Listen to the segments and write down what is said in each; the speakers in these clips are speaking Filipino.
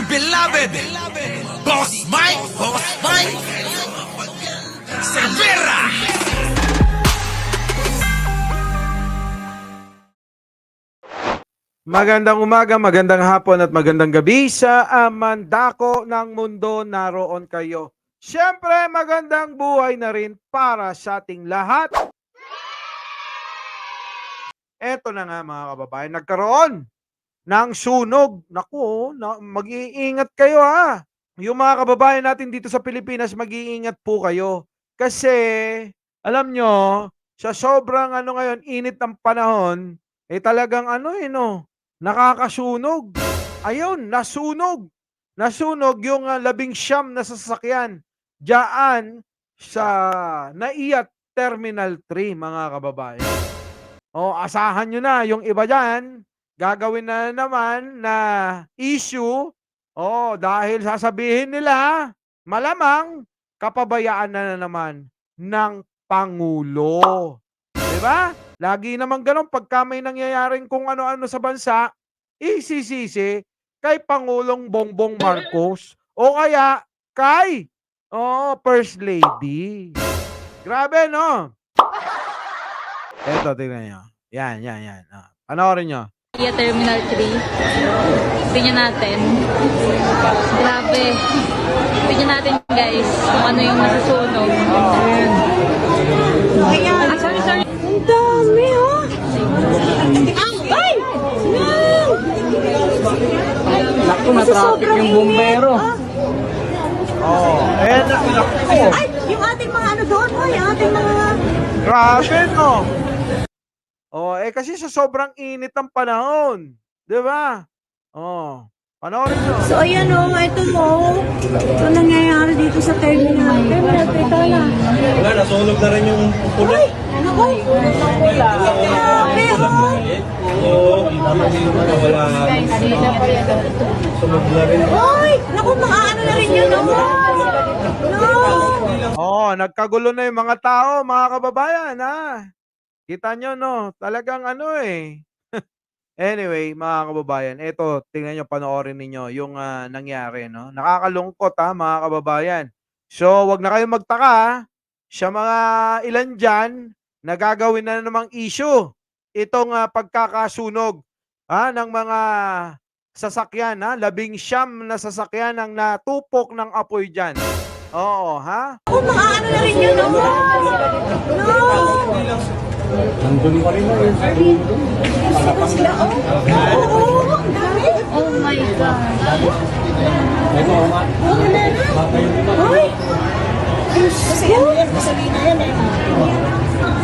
dear beloved, Boss Mike, Cervera. Magandang umaga, magandang hapon at magandang gabi sa mandako ng mundo, naroon kayo. Siyempre, magandang buhay na rin para sa ating lahat. Eto na nga mga kababayan, nagkaroon ng sunog. Naku, mag-iingat kayo ha. Yung mga kababayan natin dito sa Pilipinas, mag-iingat po kayo. Kasi, alam nyo, sa sobrang ngayon, init ng panahon, talagang no, nakakasunog. Ayun, nasunog. Nasunog yung 19 na sasakyan diyan sa NAIA Terminal 3, mga kababayan. O, asahan nyo na, yung iba dyan, gagawin na naman na issue. Dahil sasabihin nila, malamang, kapabayaan na naman ng Pangulo. 'Di ba? Lagi naman gano'n pagka may nangyayaring kung ano-ano sa bansa, isisisi kay Pangulong Bongbong Marcos o kaya kay First Lady. Grabe 'no? Eto tingnan niyo. Yan. Panoorin niyo. Terminal 3. Tingnan natin. Grabe. Tingnan natin guys kung ano yung masusunog. Ayan. Sorry. Ang dami oh. Ay! Naku, na-traffic yung bumbero. Ay, yung ating mga doon, yung ating mga... Grabe no? Kasi sa sobrang init ng panahon. 'Di ba? Panoorin niyo. So, ayan ito ito nangyayari dito sa terminal. Teka na. Wala, nasunog na rin yung pulo. Ay, naku. Grabe Oo, wala. Sunog na rin. Ay, naku, makaano na rin yun, no? Nagkagulo na yung mga tao, mga kababayan, ha? Kita nyo, no? Talagang Anyway, mga kababayan, eto, tingnan nyo, panoorin ninyo yung nangyari, no? Nakakalungkot, ha, mga kababayan. So, wag na kayong magtaka, ha? Sa mga ilan dyan, nagagawin na namang issue itong pagkakasunog ng mga sasakyan, ha? 19 na sasakyan ang natupok ng apoy dyan. Oo, ha? Naku, makaano na rin yun, no? No! Nandun pa rin na yun. Sila, Oo, ang dami. Oh my God. Ito, Ay! Kasi yan, gasolina yan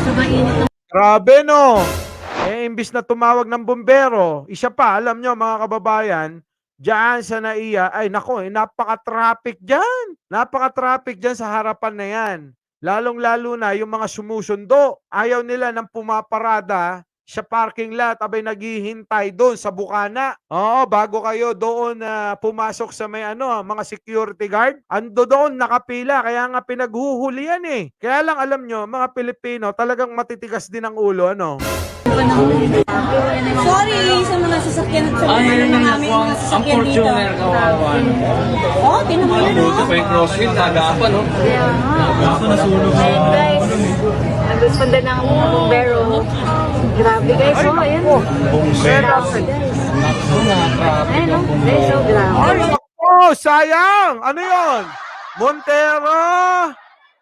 So mainit na. Grabe, no? Imbis na tumawag ng bombero, isa pa, alam nyo, mga kababayan, diyan sa NAIA, ay nako, napaka-traffic dyan. Napaka-traffic dyan sa harapan na yan. Lalong-lalo na yung mga sumusundo. Ayaw nila ng pumaparada sa parking lot, abay naghihintay doon sa bukana. Bago kayo doon pumasok sa may mga security guard, ando doon nakapila, kaya nga pinaghuhulian eh. Kaya lang alam nyo, mga Pilipino, talagang matitigas din ang ulo, ano? Sorry sa mga sasakyan at sa mga namin mga ang sasakyan dito. Fortuner kawawan. Tinan mo yun, Buto pa yung crossfit, nagapan, no? Gusto na sunog. Ayun guys. Nagresponda ng bumbero. Grabe guys. Ayan. Bumbero. Ayun o. Guys, so grabe. Ay, naku, sayang! Ano yon? Montero,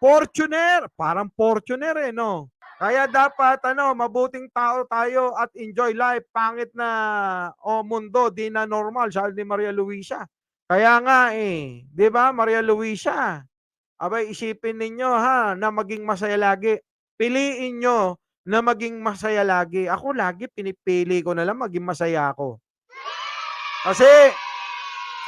Fortuner. Parang Fortuner no? Kaya dapat, mabuting tao tayo at enjoy life. Pangit na, mundo, di na normal. Sabi ni Maria Luisa. Kaya nga di ba, Maria Luisa? Abay, isipin ninyo na maging masaya lagi. Piliin nyo na maging masaya lagi. Ako lagi pinipili ko na lang maging masaya ako. Kasi,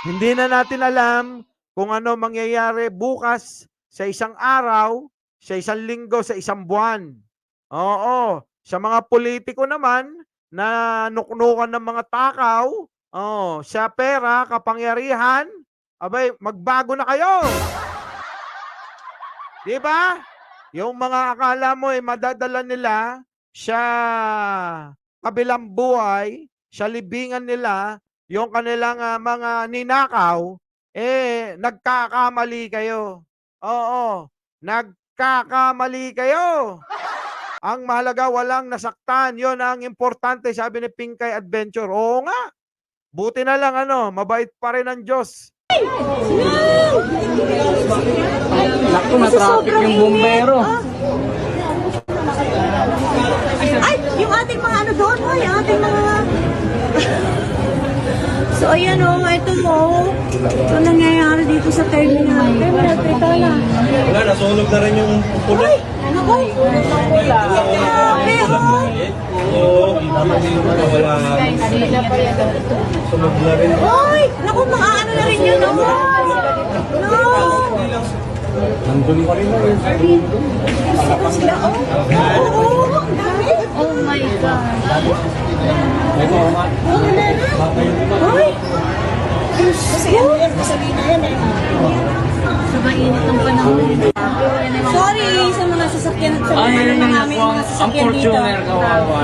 hindi na natin alam kung ano mangyayari bukas, sa isang araw, sa isang linggo, sa isang buwan. Sa mga politiko naman, na nuknukan ng mga takaw, sa pera, kapangyarihan, abay, magbago na kayo. Di ba? Yung mga akala mo madadala nila sa kabilang buhay, sa libingan nila, yung kanilang mga ninakaw, nagkakamali kayo. Oo, nagkakamali kayo. Ang mahalaga walang nasaktan, yon ang importante sabi ni Pinkay Adventure. Oo nga, buti na lang mabait pa rin ang Diyos. Naku, na-traffic yung bumbero. Ay, yung ating mga ano doon, oh, yung ating mga... So, ayan o, ito mo. Ito nangyayari dito sa terminal. Terminal, teka lang. Wala, nasunog na rin yung pula. Ay, naku. Grabe, oh. Oo, wala. Sunog na rin. Ay, naku, makaano na rin yun, oh. No. Nandun pa rin na rin. Sila, oh. Oo, ang dami. Oh my God. Ay. Kasi yan, gasolina yan eh. Sobrang init ng panahon. Sorry sa mga sasakyan at sa Ay, mga yun namin ang mga sasakyan dito. Fortuner kawawa.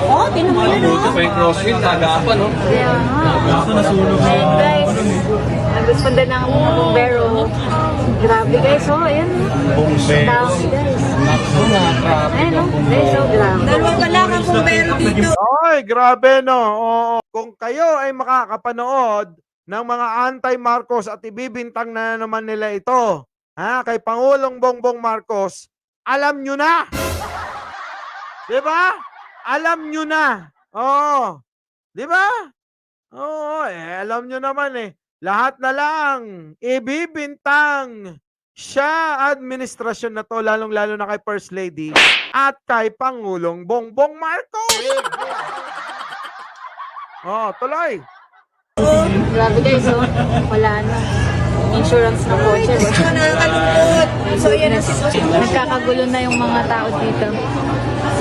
Oh, tinan mo yun, Buti oh. pa yung crosswind, nagapan, no? Kaya nga. Kaso nasunog na yun. Guys, nagresponda ng bumbero. Grabe guys, oh, ayan. Bumbero. Dami guys. Naku, na-traffic Ayan, yung oh. Guys, oh, grabe. Dalawa pala kang bumbero dito. Ay, grabe no. Oo. Kung kayo ay makakapanood ng mga anti-Marcos at ibibintang na naman nila ito, kay Pangulong Bongbong Marcos, alam nyo na. 'Di ba? Alam nyo na. Oo. 'Di ba? Oo, alam nyo naman Lahat na lang ibibintang siya administrasyon na to, lalong-lalo na kay First Lady at kay Pangulong Bongbong Marcos. Oh, tuloy. Grabe guys, oh. Wala na. Insurance na kotse. Ito nakakalungkot. So, yan ang sitwasyon. Nagkakagulo na yung mga tao dito.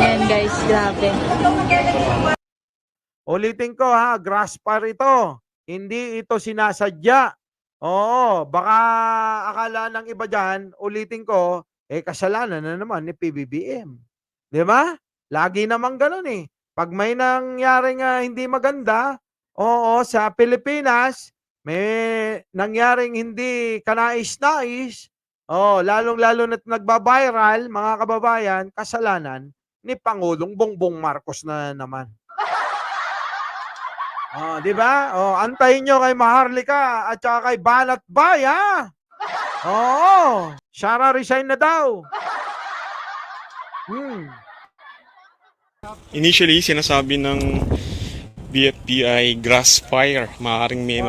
Ayan guys, grabe. Ulitin ko grass fire ito. Hindi ito sinasadya. Oo, baka akala ng iba dyan, ulitin ko, kasalanan na naman ni PBBM. Di ba? Lagi naman ganun Pag may nangyaring hindi maganda, oo, sa Pilipinas, may nangyaring hindi kanais-nais, lalong-lalo na't nagba-viral, mga kababayan, kasalanan ni Pangulong Bongbong Marcos na naman. Di ba? Antayin nyo kay Maharlika at saka kay Banat Bay, Oo, Sara resign na daw. Initially, sinasabi ng BFP ay grass fire. Maaaring may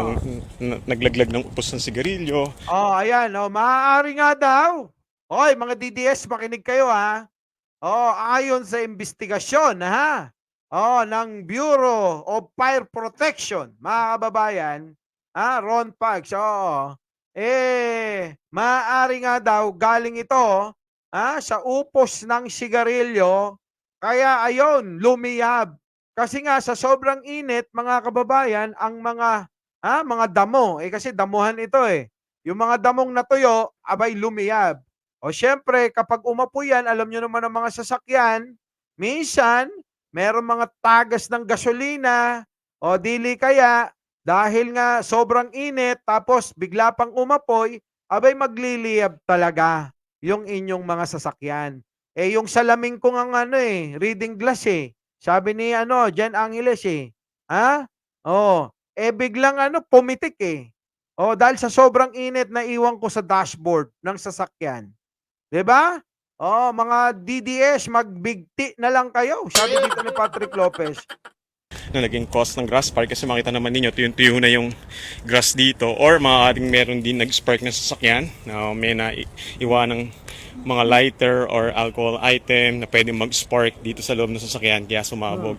naglaglag ng upos ng sigarilyo. Ayan, maaari nga daw. Hoy, mga DDS, makinig kayo ayon sa investigasyon ng Bureau of Fire Protection, mga kababayan, Ron Pags, maaari nga daw galing ito sa upos ng sigarilyo, kaya ayon, lumiyab. Kasi nga sa sobrang init, mga kababayan, ang mga damo, kasi damuhan ito yung mga damong natuyo, abay lumiyab. O syempre, kapag umapoy yan, alam nyo naman ang mga sasakyan, minsan, meron mga tagas ng gasolina, o dili kaya, dahil nga sobrang init, tapos bigla pang umapoy, abay magliliyab talaga yung inyong mga sasakyan. Yung salamin ko ng reading glass sabi ni Jen Angeles biglang pumitik dahil sa sobrang init na iwan ko sa dashboard ng sasakyan. 'Di ba? Mga DDS, magbigti na lang kayo, sabi dito ni Patrick Lopez. Na naging cause ng grass fire kasi makita naman ninyo, tuyo na yung grass dito, or maaaring meron din nag-spark na sasakyan na may naiwan ng mga lighter or alcohol item na pwedeng mag-spark dito sa loob ng sasakyan kaya sumabog.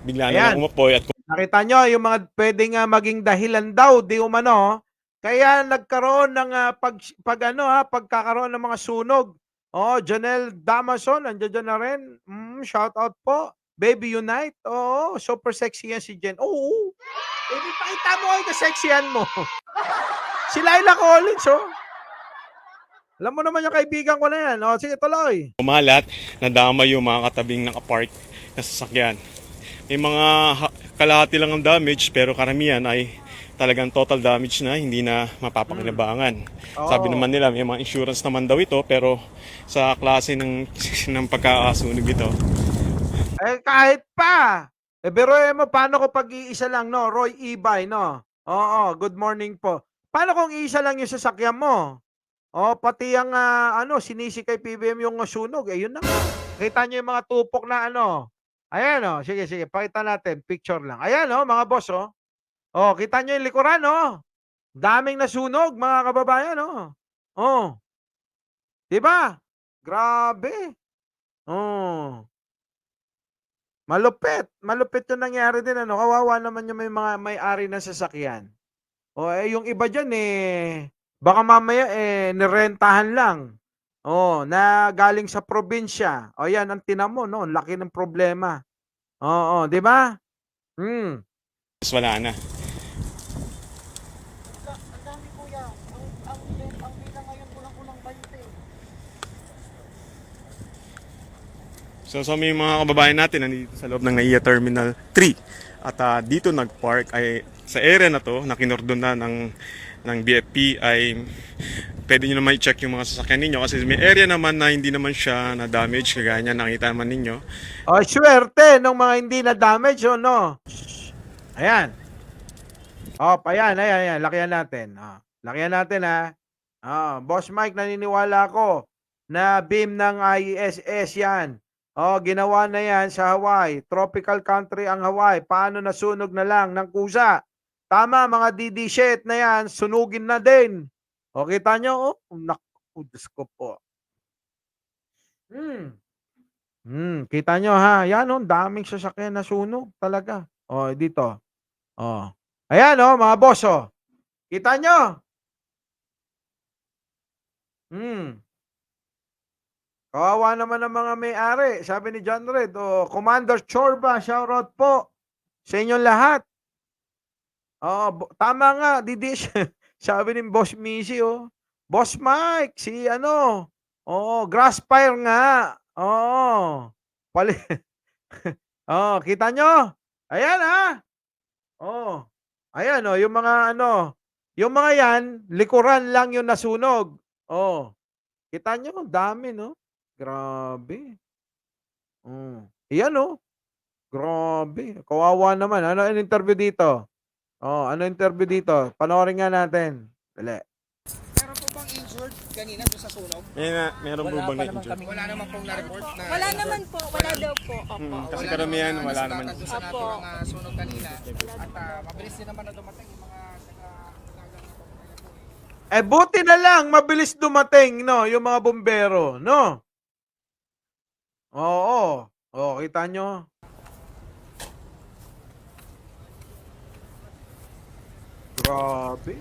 Bigla na lang umapoy at Nakita nyo yung mga pwedeng maging dahilan daw di umano, kaya nagkaroon ng pagkakaroon ng mga sunog. Janelle Damason, andiyan na rin. Shout out po. Baby Unite. Super sexy yan si Jen. Baby, pakita mo yung sexyan mo. Si Laila Collins, Alam mo naman yung kaibigan ko na yan. Sige, tuloy. umalat, nadama yung mga katabing nakapark na sasakyan. May mga kalahati lang ang damage pero karamihan ay talagang total damage na, hindi na mapapakinabangan. Sabi Oo. naman nila may mga insurance naman daw ito pero sa klase ng ng pagkakasunog ito. Eh, kahit pa. Eh, biruin mo, paano kung pag-iisa lang, no? Roy Ibay, no? Oo, good morning po. Paano kung iisa lang yung sasakyan mo? Oh, pati ang ano, sinisi kay PBM yung sunog. Eh, yun na nga. Kita niyo yung mga tupok na ano. Ayan, oh. Sige, sige. Pakita natin. Picture lang. Ayan, oh, mga boss, oh. Oh, kita niyo yung likuran, oh. Daming nasunog, mga kababayan, oh. Oh, 'di ba? Grabe. Oh. Malupit. Malupit yung nangyari din, ano. Kawawa naman yung may mga may-ari ng sasakyan. O, eh, yung iba diyan, eh, baka mamaya, eh, nirentahan lang. Oh, na galing sa probinsya. O yan ang tinan mo 'no, ang laki ng problema. Oo, 'di ba? Hmm. Tapos wala na. So may mga kababayan natin nandito sa loob ng NAIA Terminal 3. At dito nag-park ay sa area na to na kinordon na ng BFP ay pwede nyo naman i-check yung mga sasakyan ninyo kasi may area naman na hindi naman siya na damage kagaya niya nakita naman ninyo. Oh, swerte nung mga hindi na damage o no. Ayan. Oh, ayan, ayan, ayan. Lakihan natin. Lakihan natin ha. Boss Mike, naniniwala ako na beam ng ISS yan. Oh, ginawa na yan sa Hawaii. Tropical country ang Hawaii. Paano nasunog na lang ng kusa? Tama, mga DD shit na yan, sunugin na din. O, kita nyo? Oh, naku, Diyos ko po. Kita nyo ha? Yan oh, daming sasakyan na sunog talaga. O, dito. O. Ayan oh, mga boss oh. Kita nyo? Kawawa naman ang mga may-ari. Sabi ni John Red, oh, Commander Chorba, shoutout po sa inyong lahat. Tama nga, Didi. Sabi ni Boss Missy, oh. Boss Mike, si ano, Grassfire nga. Pali kita nyo? Ayan, Oh. Ayan, oh, yung mga ano, yung mga yan, likuran lang yung nasunog. Kita nyo, dami, no? Grabe. Iyan, oh. Grabe. Kawawa naman. Ano ang interview dito? Ano interview dito? Panoorin nga natin. Dali. Meron po bang injured kanina doon sa sunog? Meron po bang na-injured? Wala naman pong na-report na... Wala naman po, wala daw po. Opo. Kasi karamihan wala naman. Doon sa naturang sunog kanina. At mabilis din naman na dumating yung mga Buti na lang, mabilis dumating, no, yung mga bumbero, no? Oo. Kita nyo? Grabe.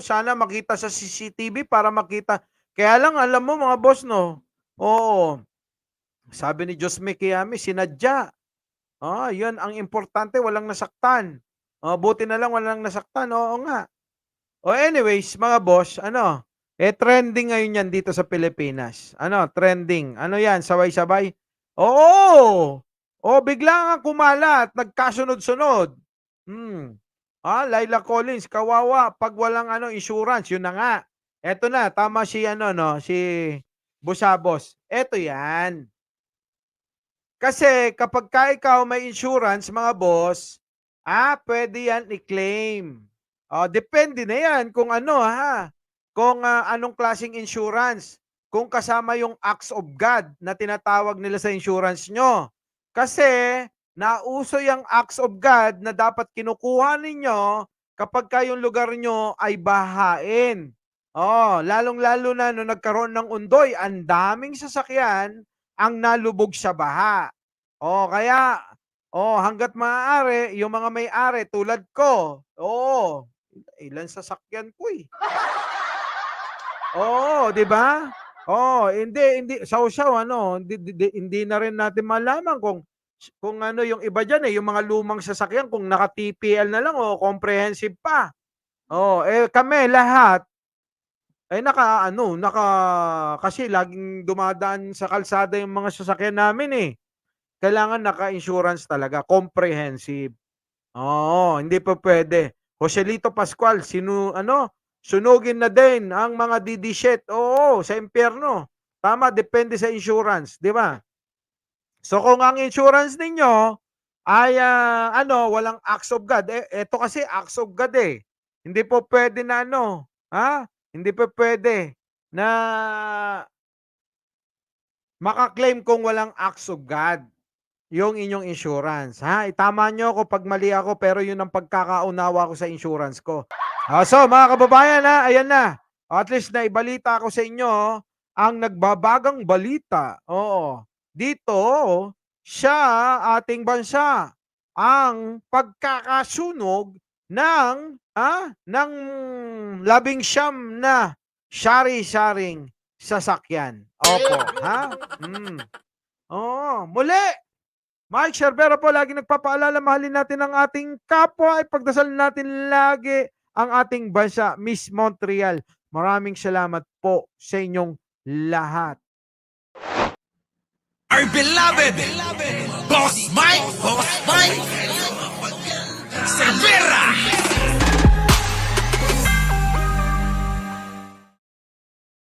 Sana makita sa CCTV para makita. Kaya lang, alam mo mga boss, no? Oo. Sabi ni Josme Kiyami, sinadya. Yun ang importante, walang nasaktan. Buti na lang walang nasaktan. Oo nga. Anyways, mga boss, ano? Trending ngayon yan dito sa Pilipinas. Ano, trending. Ano yan, sabay-sabay? Oo! Bigla nga kumalat, nagkasunod-sunod. Laila Collins, kawawa, pag walang ano, insurance, yun na nga. Eto na, tama si ano, no, si Busabos. Eto yan. Kasi kapag ka ikaw may insurance, mga boss, pwede yan i-claim. Depende na yan kung ano kung anong klaseng insurance. Kung kasama yung acts of God na tinatawag nila sa insurance nyo. Kasi nauso yung acts of God na dapat kinukuha ninyo kapag kayong lugar nyo ay bahain. Lalong-lalo na nung nagkaroon ng undoy, ang daming sasakyan ang nalubog sa baha. Kaya hangga't maaari, yung mga may-ari tulad ko, ilan sasakyan ko eh. 'Di ba? Hindi sausaw ano, hindi na rin natin malaman kung ano yung iba diyan yung mga lumang sasakyan kung naka-TPL na lang o comprehensive pa. Kami lahat kasi laging dumadaan sa kalsada yung mga sasakyan namin eh. kailangan naka-insurance talaga, comprehensive. Oo, hindi pa pwede. Joselito Pascual, sunugin na din ang mga DD-shit. Oo, sa impyerno. Tama, depende sa insurance, di ba? So kung ang insurance ninyo ay walang acts of God. Ito kasi acts of God eh. Hindi po pwede na hindi po pwede na maka-claim kung walang acts of God yung inyong insurance. Itama nyo ako pag mali ako, pero yun ang pagkakaunawa ko sa insurance ko. So mga kababayan, ayan na. At least naibalita ko sa inyo ang nagbabagang balita. Oo. Dito, siya, ating bansa, ang pagkakasunog ng 19 na sari-saring sasakyan. Opo, muli. Mike Sherbero po lagi nagpapaalala, mahalin natin ang ating kapwa, ipagdasal natin lagi ang ating bansa, Miss Montreal. Maraming salamat po sa inyong lahat. Our beloved Boss Mike Severa